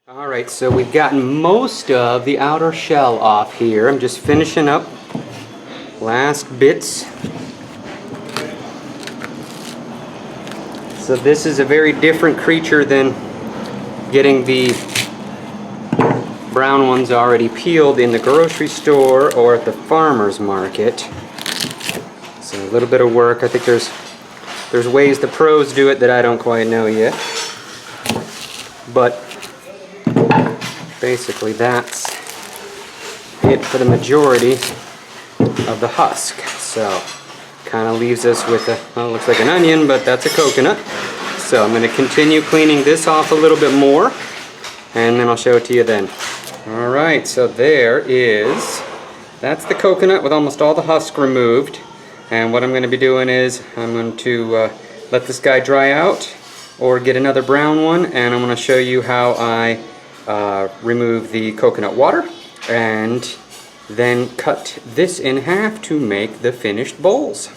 All right, so we've gotten most of the outer shell off here. I'm just finishing up last bits. So this is a very different creature than getting the brown ones already peeled in the grocery store or at the farmer's market. So a little bit of work. I think there's ways the pros do it that I don't quite know yet. But basically that's it for the majority of the husk. So kind of leaves us with a, well, it looks like an onion, but that's a coconut. So I'm going to continue cleaning this off a little bit more, and then I'll show it to you then. All right, so that's the coconut with almost all the husk removed. And what I'm going to be doing is I'm going to let this guy dry out or get another brown one, and I'm going to show you how I remove the coconut water and then cut this in half to make the finished bowls.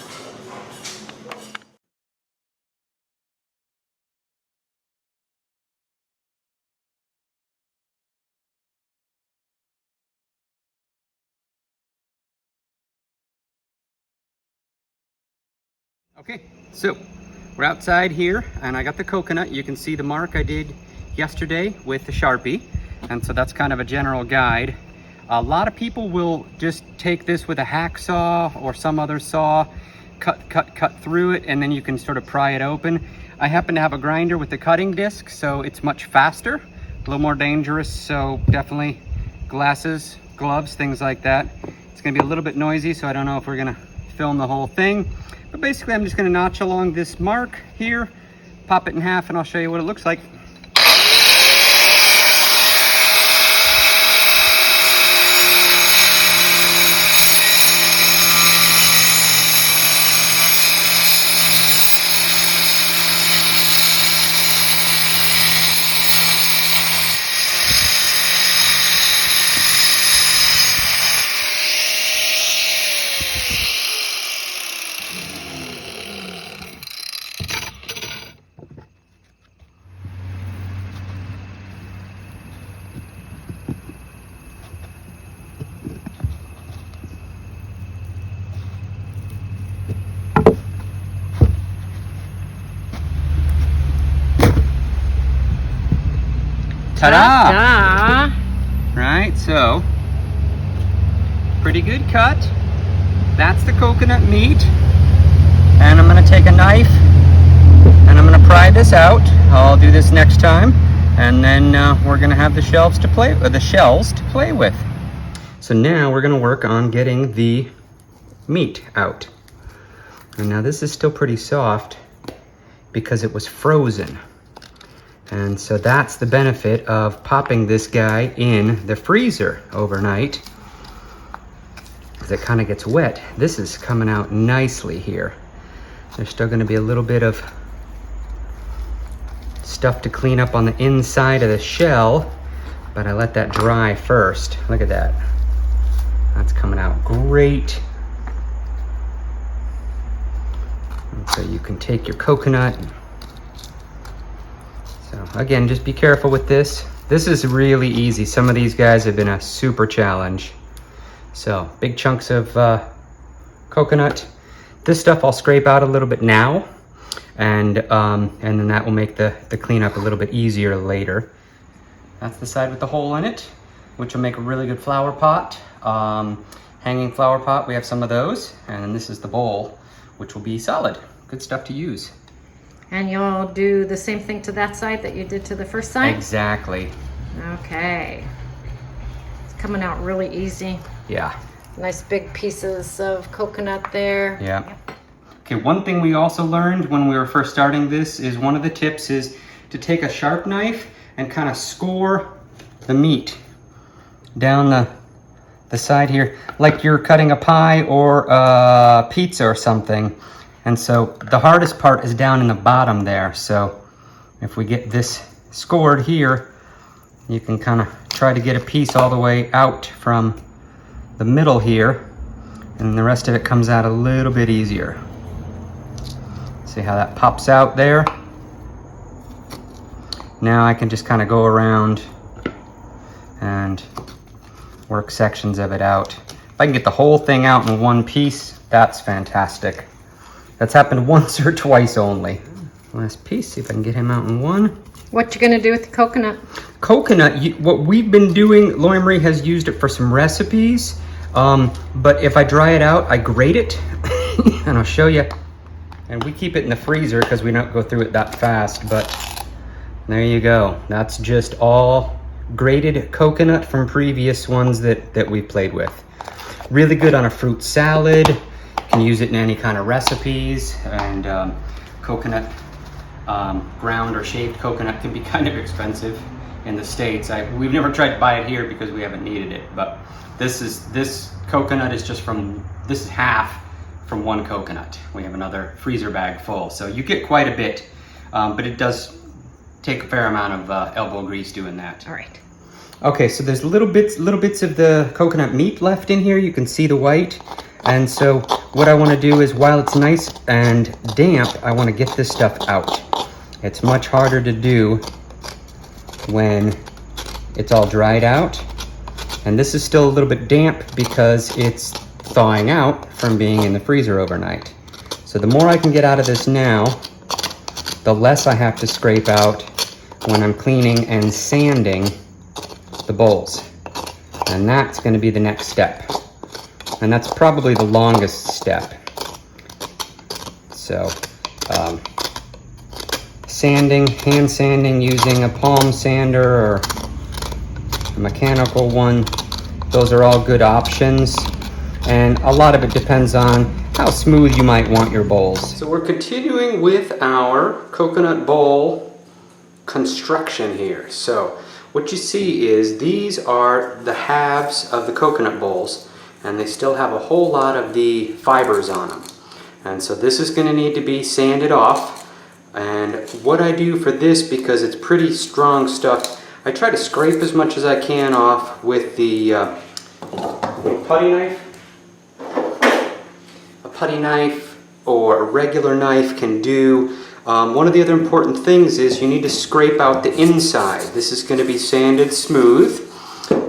Okay, so we're outside here and I got the coconut. You can see the mark I did yesterday with the Sharpie, and so that's kind of a general guide. A lot of people will just take this with a hacksaw or some other saw, cut through it, and then you can sort of pry it open. I happen to have a grinder with the cutting disc, so it's much faster, a little more dangerous, so definitely glasses, gloves, things like that. It's gonna be a little bit noisy, so I don't know if we're gonna film the whole thing. But basically I'm just gonna notch along this mark here, pop it in half, and I'll show you what it looks like. Ta-da! Right, so pretty good cut. That's the coconut meat. And I'm gonna take a knife and I'm gonna pry this out. I'll do this next time, and then we're gonna have the shells to play with. So now we're gonna work on getting the meat out. And now this is still pretty soft because it was frozen. And so that's the benefit of popping this guy in the freezer overnight, because it kind of gets wet. This is coming out nicely here. There's still going to be a little bit of stuff to clean up on the inside of the shell, but I let that dry first. Look at that. That's coming out great. And so you can take your coconut. So again, just be careful with this. This is really easy. Some of these guys have been a super challenge. So big chunks of coconut. This stuff I'll scrape out a little bit now, and then that will make the cleanup a little bit easier later. That's the side with the hole in it, which will make a really good flower pot. Hanging flower pot, we have some of those. And then this is the bowl, which will be solid. Good stuff to use. And you'll do the same thing to that side that you did to the first side? Exactly. Okay. It's coming out really easy. Yeah. Nice big pieces of coconut there. Yeah. Okay, one thing we also learned when we were first starting this is one of the tips is to take a sharp knife and kind of score the meat down the side here, like you're cutting a pie or a pizza or something. And so the hardest part is down in the bottom there. So if we get this scored here, you can kind of try to get a piece all the way out from the middle here, and the rest of it comes out a little bit easier. See how that pops out there? Now I can just kind of go around and work sections of it out. If I can get the whole thing out in one piece, that's fantastic. That's happened once or twice only. Last piece, see if I can get him out in one. What you gonna do with the coconut? Coconut, what we've been doing, Lori Marie has used it for some recipes, but if I dry it out, I grate it, and I'll show you. And we keep it in the freezer because we don't go through it that fast, but there you go. That's just all grated coconut from previous ones that we played with. Really good on a fruit salad. You can use it in any kind of recipes, and coconut, ground or shaved coconut can be kind of expensive in the States. We've never tried to buy it here because we haven't needed it, but this coconut is just this is half from one coconut. We have another freezer bag full, so you get quite a bit, but it does take a fair amount of elbow grease doing that. All right. Okay, so there's little bits of the coconut meat left in here. You can see the white. And so what I want to do is, while it's nice and damp, I want to get this stuff out. It's much harder to do when it's all dried out. And this is still a little bit damp because it's thawing out from being in the freezer overnight. So the more I can get out of this now, the less I have to scrape out when I'm cleaning and sanding the bowls. And that's going to be the next step. And that's probably the longest step. So, sanding, hand sanding using a palm sander or a mechanical one, those are all good options. And a lot of it depends on how smooth you might want your bowls. So we're continuing with our coconut bowl construction here. So what you see is these are the halves of the coconut bowls, and they still have a whole lot of the fibers on them. And so this is going to need to be sanded off. And what I do for this, because it's pretty strong stuff, I try to scrape as much as I can off with the putty knife. A putty knife or a regular knife can do. One of the other important things is you need to scrape out the inside. This is going to be sanded smooth.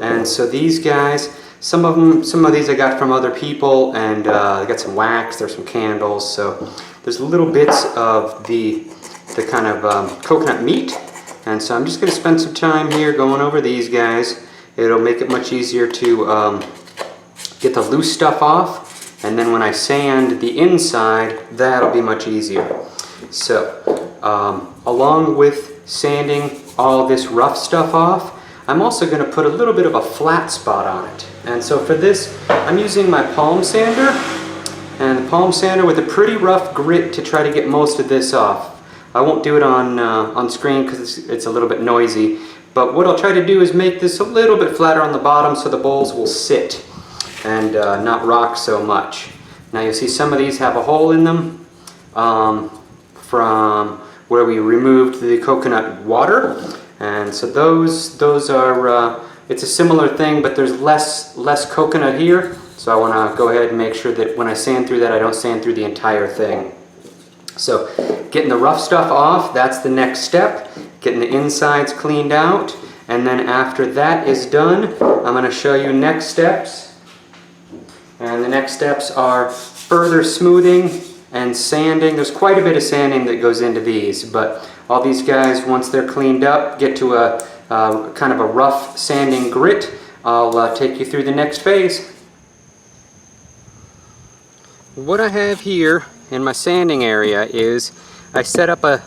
And so these guys, some of these I got from other people, and I got some wax, there's some candles, so there's little bits of the kind of coconut meat. And so I'm just going to spend some time here going over these guys. It'll make it much easier to get the loose stuff off, and then when I sand the inside, that'll be much easier. So along with sanding all this rough stuff off, I'm also going to put a little bit of a flat spot on it. And so for this, I'm using my palm sander, and the palm sander with a pretty rough grit to try to get most of this off. I won't do it on screen because it's a little bit noisy, but what I'll try to do is make this a little bit flatter on the bottom so the bowls will sit and not rock so much. Now you'll see some of these have a hole in them from where we removed the coconut water, and so those are it's a similar thing, but there's less coconut here, so I want to go ahead and make sure that when I sand through that, I don't sand through the entire thing. So getting the rough stuff off, that's the next step. Getting the insides cleaned out, and then after that is done, I'm going to show you next steps. And the next steps are further smoothing and sanding. There's quite a bit of sanding that goes into these, but all these guys, once they're cleaned up, get to a kind of a rough sanding grit. I'll take you through the next phase. What I have here in my sanding area is I set up I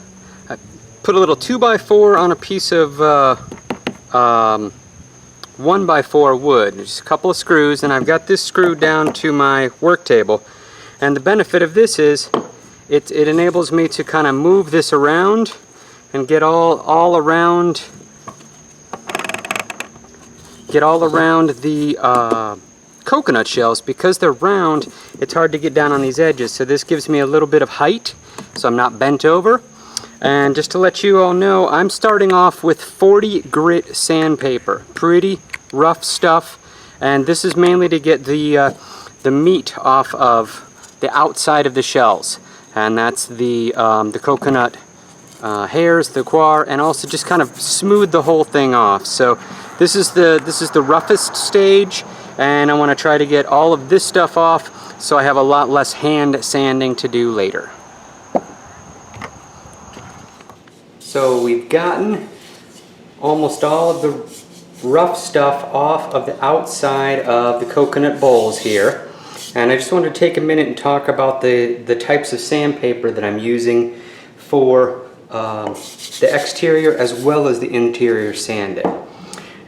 put a little 2x4 on a piece of 1x4 wood, just a couple of screws, and I've got this screwed down to my work table. And the benefit of this is it enables me to kind of move this around and get all around the coconut shells. Because they're round, it's hard to get down on these edges, so this gives me a little bit of height so I'm not bent over. And just to let you all know, I'm starting off with 40 grit sandpaper, pretty rough stuff, and this is mainly to get the meat off of the outside of the shells, and that's the coconut hairs, the coir, and also just kind of smooth the whole thing off. So this is the roughest stage, and I want to try to get all of this stuff off so I have a lot less hand sanding to do later. So we've gotten almost all of the rough stuff off of the outside of the coconut bowls here. And I just wanted to take a minute and talk about the types of sandpaper that I'm using for the exterior as well as the interior sanding.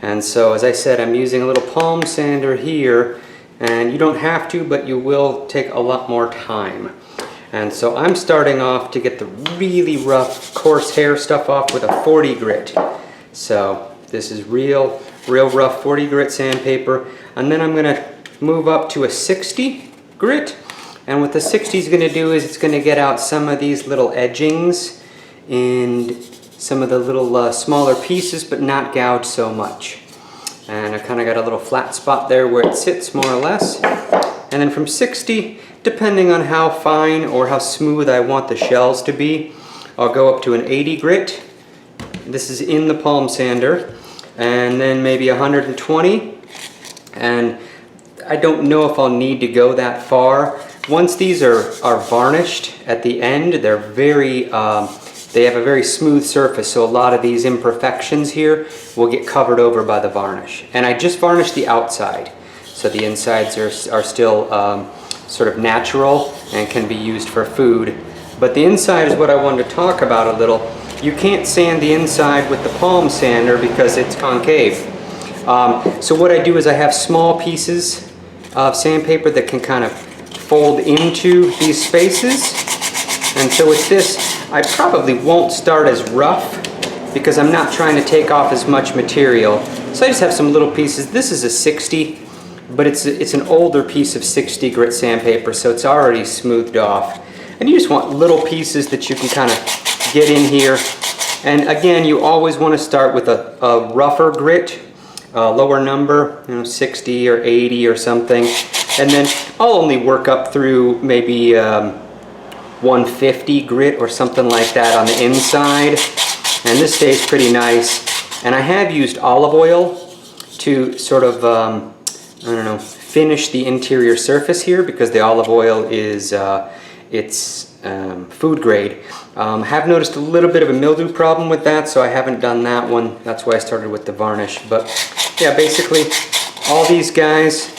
And so, as I said, I'm using a little palm sander here, and you don't have to, but you will take a lot more time. And so I'm starting off to get the really rough, coarse hair stuff off with a 40 grit. So this is real rough 40 grit sandpaper. And then I'm gonna move up to a 60 grit. And what the 60 is gonna do is it's gonna get out some of these little edgings and some of the little smaller pieces, but not gouge so much. And I kind of got a little flat spot there where it sits more or less. And then from 60, depending on how fine or how smooth I want the shells to be, I'll go up to an 80 grit. This is in the palm sander. And then maybe 120. And I don't know if I'll need to go that far. Once these are varnished at the end, they're they have a very smooth surface, so a lot of these imperfections here will get covered over by the varnish. And I just varnished the outside, so the insides are still sort of natural and can be used for food. But the inside is what I wanted to talk about a little. You can't sand the inside with the palm sander because it's concave. So what I do is I have small pieces of sandpaper that can kind of fold into these spaces. And so with this, I probably won't start as rough because I'm not trying to take off as much material. So I just have some little pieces. This is a 60, but it's an older piece of 60 grit sandpaper, so it's already smoothed off. And you just want little pieces that you can kind of get in here. And again, you always want to start with a rougher grit, lower number, 60 or 80 or something. And then I'll only work up through maybe 150 grit or something like that on the inside. And this stays pretty nice. And I have used olive oil to sort of, finish the interior surface here because the olive oil is, food grade. Have noticed a little bit of a mildew problem with that, so I haven't done that one. That's why I started with the varnish. But yeah, basically all these guys,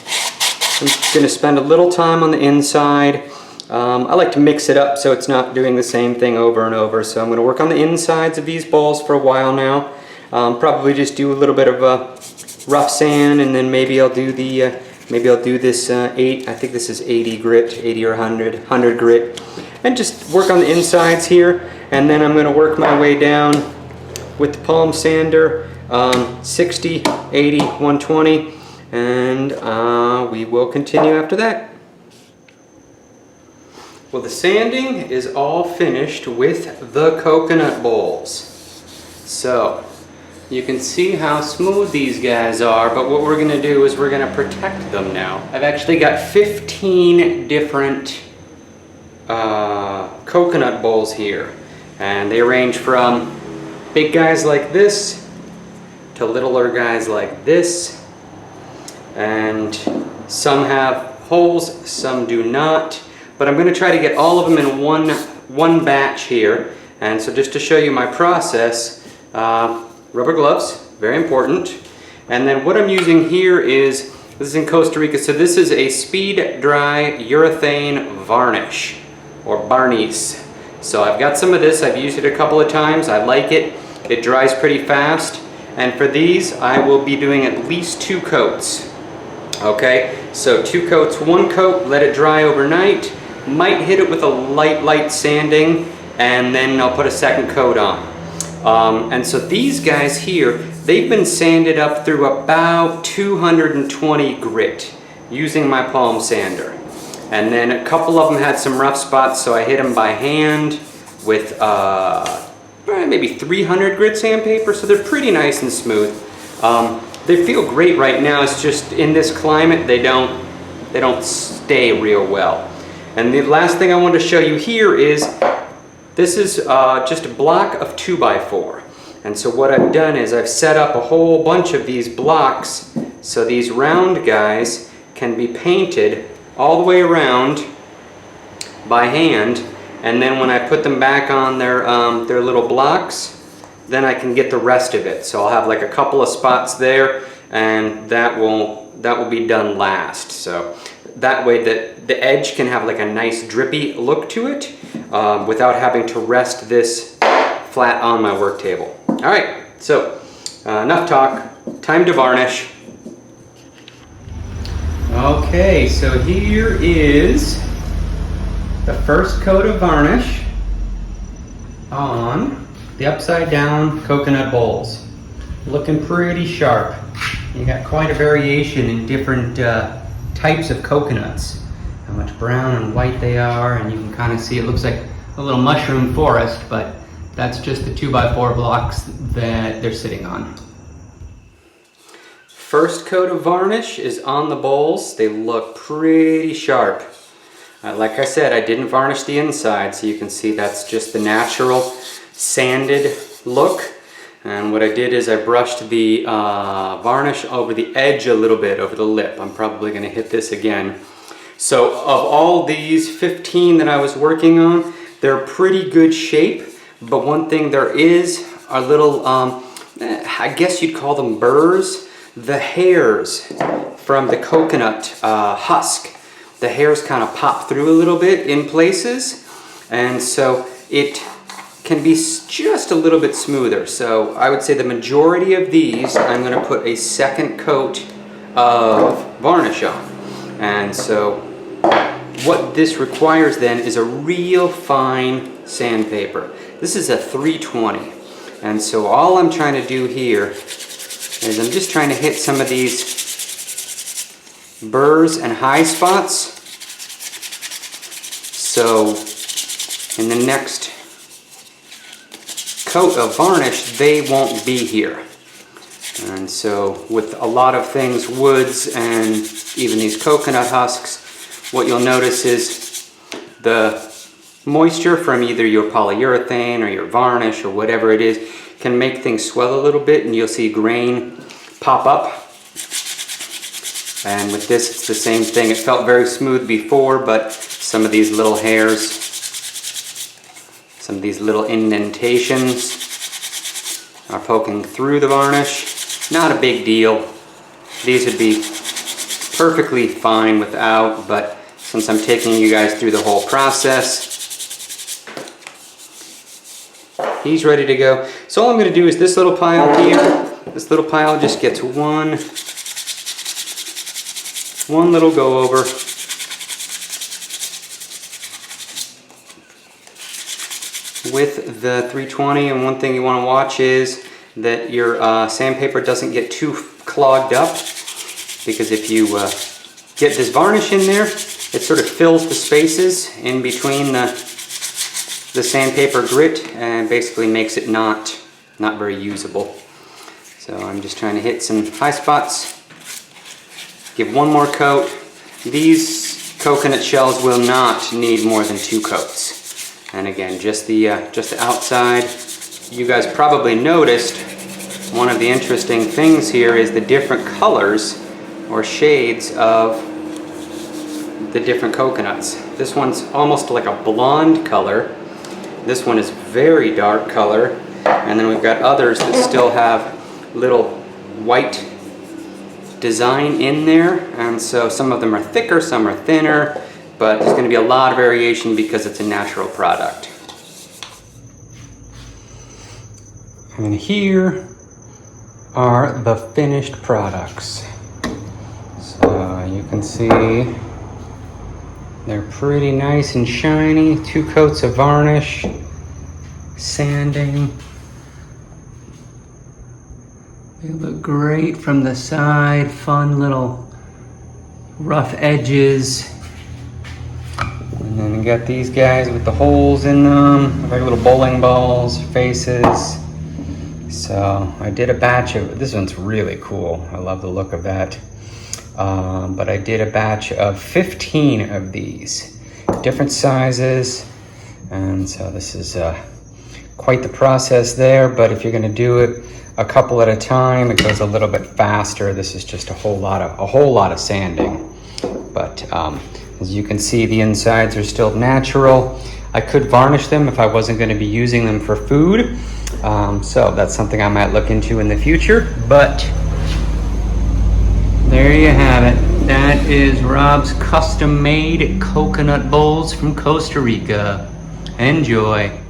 I'm going to spend a little time on the inside. I like to mix it up so it's not doing the same thing over and over. So I'm going to work on the insides of these balls for a while now. Probably just do a little bit of a rough sand, and then maybe I'll do this I think this is 80 grit, 80 or 100 grit, and just work on the insides here. And then I'm going to work my way down with the palm sander, 60, 80, 120, and we will continue after that. Well, the sanding is all finished with the coconut bowls. So you can see how smooth these guys are, but what we're going to do is we're going to protect them now. I've actually got 15 different coconut bowls here, and they range from big guys like this to littler guys like this, and some have holes, some do not. But I'm going to try to get all of them in one batch here. And so just to show you my process, rubber gloves, very important. And then what I'm using here is, this is in Costa Rica, so this is a speed dry urethane varnish, or barniz. So I've got some of this, I've used it a couple of times, I like it. It dries pretty fast. And for these, I will be doing at least 2 coats. Okay, so 2 coats, 1 coat, let it dry overnight. Might hit it with a light sanding, and then I'll put a 2nd coat on. And so these guys here, they've been sanded up through about 220 grit using my palm sander. And then a couple of them had some rough spots, so I hit them by hand with maybe 300 grit sandpaper, so they're pretty nice and smooth. They feel great right now. It's just in this climate they don't stay real well. And the last thing I want to show you here is this is just a block of 2x4, And so what I've done is I've set up a whole bunch of these blocks so these round guys can be painted all the way around by hand, and then when I put them back on their little blocks, then I can get the rest of it. So I'll have like a couple of spots there, and that will be done last. So that way that the edge can have like a nice drippy look to it without having to rest this flat on my work table. All right, so enough talk, time to varnish. Okay, so here is the first coat of varnish on the upside down coconut bowls. Looking pretty sharp. You got quite a variation in different types of coconuts. How much brown and white they are, and you can kind of see it looks like a little mushroom forest, but that's just the 2x4 blocks that they're sitting on. First coat of varnish is on the bowls. They look pretty sharp. Like I said, I didn't varnish the inside, so you can see that's just the natural sanded look. And what I did is I brushed the varnish over the edge a little bit, over the lip. I'm probably going to hit this again. So of all these 15 that I was working on, they're pretty good shape. But one thing there is are little, I guess you'd call them burrs. The hairs from the coconut husk. The hairs kind of pop through a little bit in places, and so it can be just a little bit smoother. So I would say the majority of these I'm going to put a second coat of varnish on. And so what this requires then is a real fine sandpaper. This is a 320, and so all I'm trying to do here is I'm just trying to hit some of these burrs and high spots, so in the next coat of varnish they won't be here. And so with a lot of things, woods and even these coconut husks, what you'll notice is the moisture from either your polyurethane or your varnish or whatever it is can make things swell a little bit, and you'll see grain pop up. And with this, it's the same thing. It felt very smooth before, but some of these little hairs, some of these little indentations are poking through the varnish. Not a big deal. These would be perfectly fine without, but since I'm taking you guys through the whole process, he's ready to go. So all I'm going to do is this little pile here, this little pile just gets one little go over. With the 320, and one thing you want to watch is that your sandpaper doesn't get too clogged up, because if you get this varnish in there, it sort of fills the spaces in between the sandpaper grit and basically makes it not very usable. So I'm just trying to hit some high spots. Give one more coat. These coconut shells will not need more than 2 coats. And again, just the outside. You guys probably noticed one of the interesting things here is the different colors or shades of the different coconuts. This one's almost like a blonde color. This one is very dark color. And then we've got others that still have little white design in there, and so some of them are thicker, some are thinner, but there's going to be a lot of variation because it's a natural product. And here are the finished products. So you can see they're pretty nice and shiny. 2 coats of varnish, sanding. They look great from the side, fun little rough edges. And then you got these guys with the holes in them, like little bowling balls, faces. So I did a batch of, this one's really cool. I love the look of that. But I did a batch of 15 of these, different sizes. And so this is quite the process there, but if you're going to do it a couple at a time, it goes a little bit faster. This is just a whole lot of sanding. But as you can see, the insides are still natural. I could varnish them if I wasn't going to be using them for food. So that's something I might look into in the future. But there you have it. That is Rob's custom-made coconut bowls from Costa Rica. Enjoy.